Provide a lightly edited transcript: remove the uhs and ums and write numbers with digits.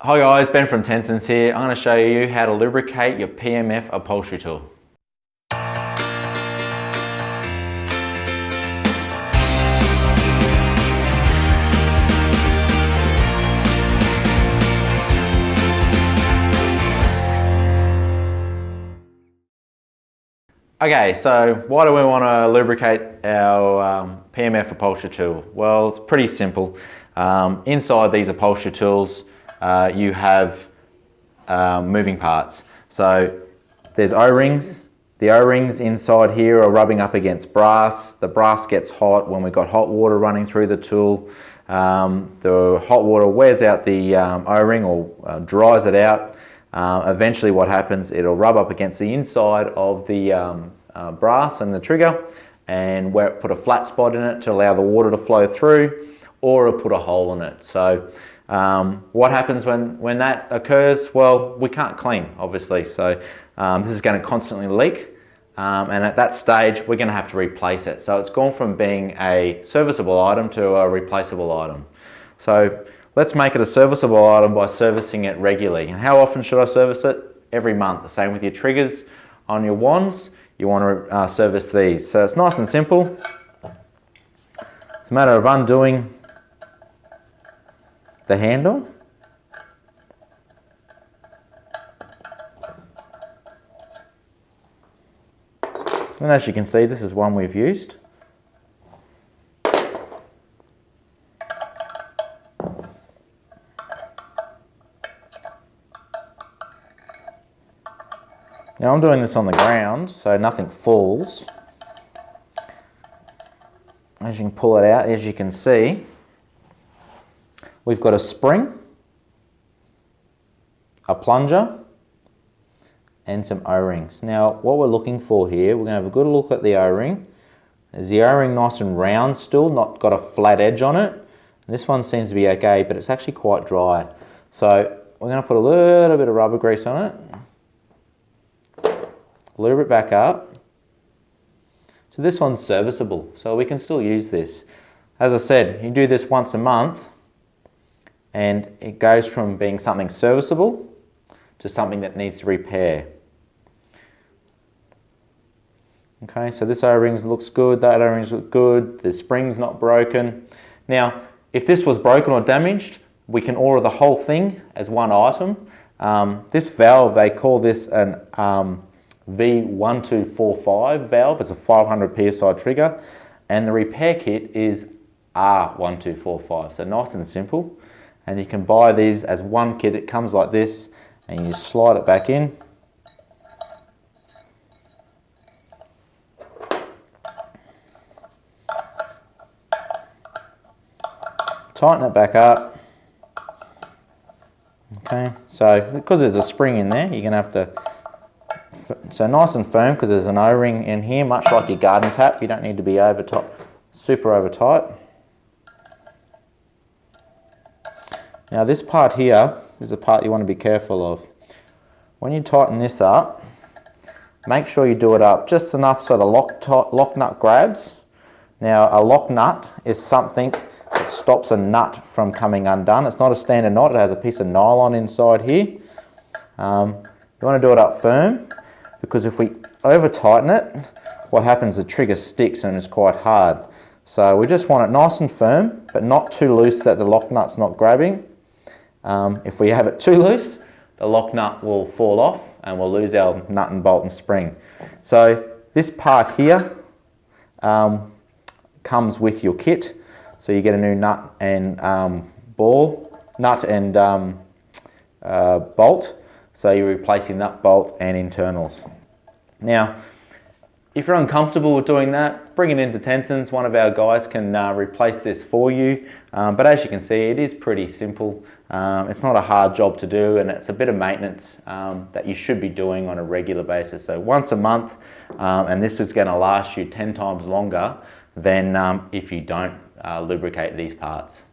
Hi guys, Ben from Tenson's here. I'm going to show you how to lubricate your PMF upholstery tool. Okay, so why do we want to lubricate our PMF upholstery tool? Well, it's pretty simple. Inside these upholstery tools, you have moving parts. So there's O-rings. The O-rings inside here are rubbing up against brass. The brass gets hot when we've got hot water running through the tool. The hot water wears out the O-ring or dries it out. Eventually what happens, it'll rub up against the inside of the brass and the trigger and put a flat spot in it to allow the water to flow through, or it'll put a hole in it. So what happens when that occurs? Well, we can't clean, obviously, so this is going to constantly leak, and at that stage we're going to have to replace it. So it's gone from being a serviceable item to a replaceable item. So let's make it a serviceable item by servicing it regularly. And how often should I service it? Every month. The same with your triggers on your wands. You want to service these. So it's nice and simple. It's a matter of undoing the handle. And as you can see, this is one we've used. Now I'm doing this on the ground, so nothing falls. As you can pull it out, as you can see, we've got a spring, a plunger, and some O-rings. Now what we're looking for here, we're going to have a good look at the O-ring. Is the O-ring nice and round still, not got a flat edge on it? This one seems to be okay, but it's actually quite dry. So we're going to put a little bit of rubber grease on it. Lube it back up. So this one's serviceable, so we can still use this. As I said, you do this once a month and it goes from being something serviceable to something that needs to repair. Okay, so this O-ring looks good, that O-ring looks good, the spring's not broken. Now, if this was broken or damaged, we can order the whole thing as one item. This valve, they call this an V1245 valve. It's a 500 psi trigger, and the repair kit is R1245. So nice and simple, and you can buy these as one kit. It comes like this, and you slide it back in. Tighten it back up. Okay, so because there's a spring in there, you're going to have to. So nice and firm, because there's an O-ring in here, much like your garden tap. You don't need to be over tight, super over tight. Now this part here is a part you want to be careful of. When you tighten this up, make sure you do it up just enough so the lock nut grabs. Now a lock nut is something that stops a nut from coming undone. It's not a standard knot, it has a piece of nylon inside here. You want to do it up firm, because if we over tighten it, what happens, the trigger sticks and it's quite hard. So we just want it nice and firm, but not too loose that the lock nut's not grabbing. If we have it too loose, the lock nut will fall off and we'll lose our nut and bolt and spring. So this part here comes with your kit. So you get a new nut and bolt. So you're replacing nut, bolt and internals. Now, if you're uncomfortable with doing that, bring it into Tenson's. One of our guys can replace this for you. But as you can see, it is pretty simple. It's not a hard job to do, and it's a bit of maintenance that you should be doing on a regular basis. So once a month, and this is going to last you 10 times longer than if you don't lubricate these parts.